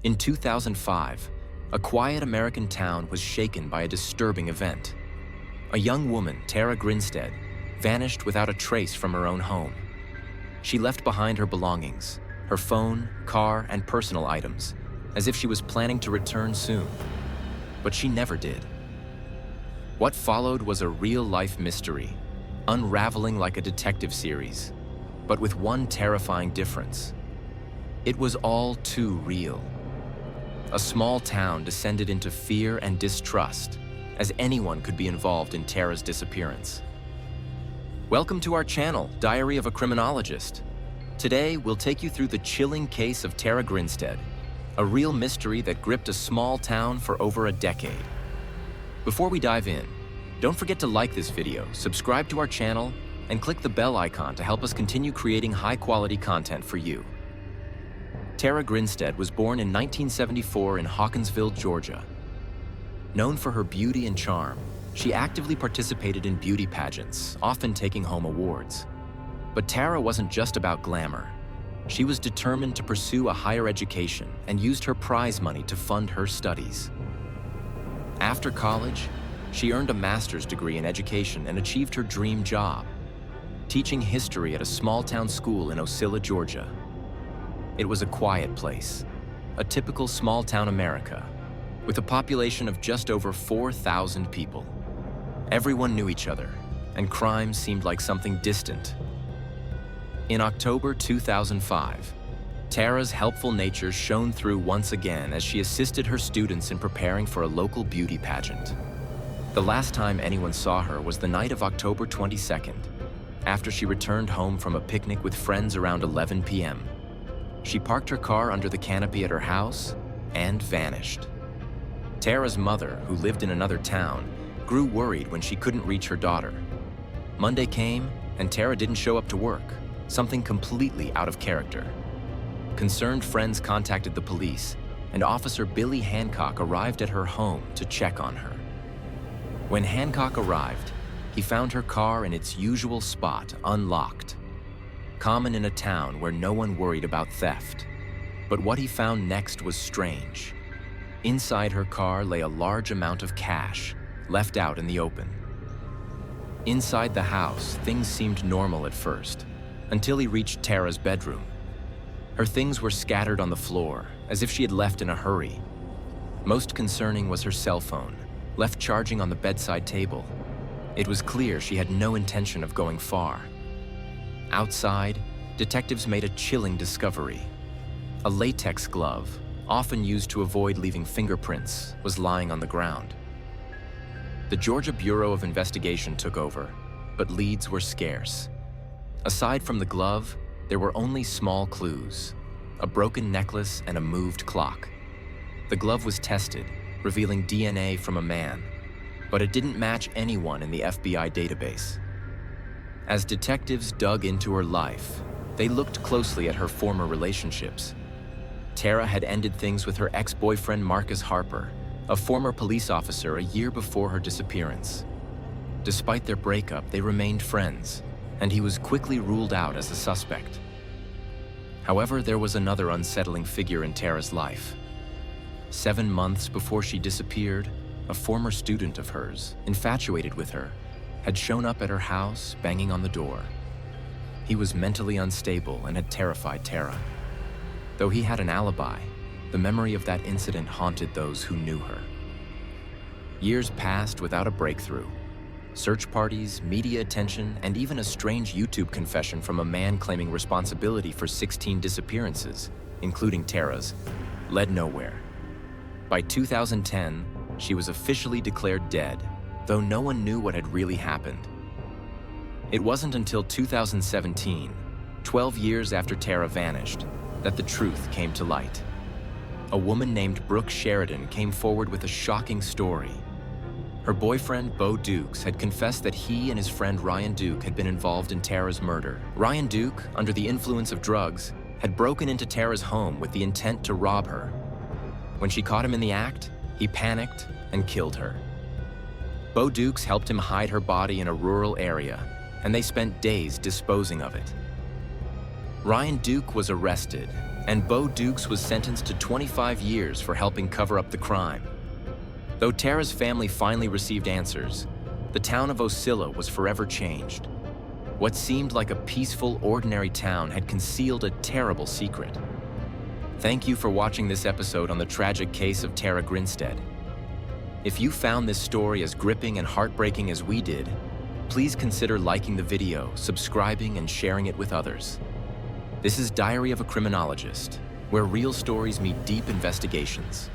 In 2005, a quiet American town was shaken by a disturbing event. A young woman, Tara Grinstead, vanished without a trace from her own home. She left behind her belongings, her phone, car, and personal items, as if she was planning to return soon. But she never did. What followed was a real-life mystery, unraveling like a detective series, but with one terrifying difference. It was all too real. A small town descended into fear and distrust, as anyone could be involved in Tara's disappearance. Welcome to our channel, Diary of a Criminologist. Today, we'll take you through the chilling case of Tara Grinstead, a real mystery that gripped a small town for over a decade. Before we dive in, don't forget to like this video, subscribe to our channel, and click the bell icon to help us continue creating high-quality content for you. Tara Grinstead was born in 1974 in Hawkinsville, Georgia. Known for her beauty and charm, she actively participated in beauty pageants, often taking home awards. But Tara wasn't just about glamour. She was determined to pursue a higher education and used her prize money to fund her studies. After college, she earned a master's degree in education and achieved her dream job, teaching history at a small-town school in Ocilla, Georgia. It was a quiet place, a typical small-town America, with a population of just over 4,000 people. Everyone knew each other, and crime seemed like something distant. In October 2005, Tara's helpful nature shone through once again as she assisted her students in preparing for a local beauty pageant. The last time anyone saw her was the night of October 22nd, after she returned home from a picnic with friends around 11 p.m. She parked her car under the canopy at her house and vanished. Tara's mother, who lived in another town, grew worried when she couldn't reach her daughter. Monday came, and Tara didn't show up to work, something completely out of character. Concerned friends contacted the police, and Officer Billy Hancock arrived at her home to check on her. When Hancock arrived, he found her car in its usual spot, unlocked. Common in a town where no one worried about theft. But what he found next was strange. Inside her car lay a large amount of cash, left out in the open. Inside the house, things seemed normal at first, until he reached Tara's bedroom. Her things were scattered on the floor, as if she had left in a hurry. Most concerning was her cell phone, left charging on the bedside table. It was clear she had no intention of going far. Outside, detectives made a chilling discovery. A latex glove, often used to avoid leaving fingerprints, was lying on the ground. The Georgia Bureau of Investigation took over, but leads were scarce. Aside from the glove, there were only small clues: a broken necklace and a moved clock. The glove was tested, revealing DNA from a man, but it didn't match anyone in the FBI database. As detectives dug into her life, they looked closely at her former relationships. Tara had ended things with her ex-boyfriend Marcus Harper, a former police officer a year before her disappearance. Despite their breakup, they remained friends, and he was quickly ruled out as a suspect. However, there was another unsettling figure in Tara's life. 7 months before she disappeared, a former student of hers, infatuated with her, had shown up at her house, banging on the door. He was mentally unstable and had terrified Tara. Though he had an alibi, the memory of that incident haunted those who knew her. Years passed without a breakthrough. Search parties, media attention, and even a strange YouTube confession from a man claiming responsibility for 16 disappearances, including Tara's, led nowhere. By 2010, she was officially declared dead, though no one knew what had really happened. It wasn't until 2017, 12 years after Tara vanished, that the truth came to light. A woman named Brooke Sheridan came forward with a shocking story. Her boyfriend, Bo Dukes, had confessed that he and his friend Ryan Duke had been involved in Tara's murder. Ryan Duke, under the influence of drugs, had broken into Tara's home with the intent to rob her. When she caught him in the act, he panicked and killed her. Bo Dukes helped him hide her body in a rural area, and they spent days disposing of it. Ryan Duke was arrested, and Bo Dukes was sentenced to 25 years for helping cover up the crime. Though Tara's family finally received answers, the town of Osceola was forever changed. What seemed like a peaceful, ordinary town had concealed a terrible secret. Thank you for watching this episode on the tragic case of Tara Grinstead. If you found this story as gripping and heartbreaking as we did, please consider liking the video, subscribing, and sharing it with others. This is Diary of a Criminologist, where real stories meet deep investigations.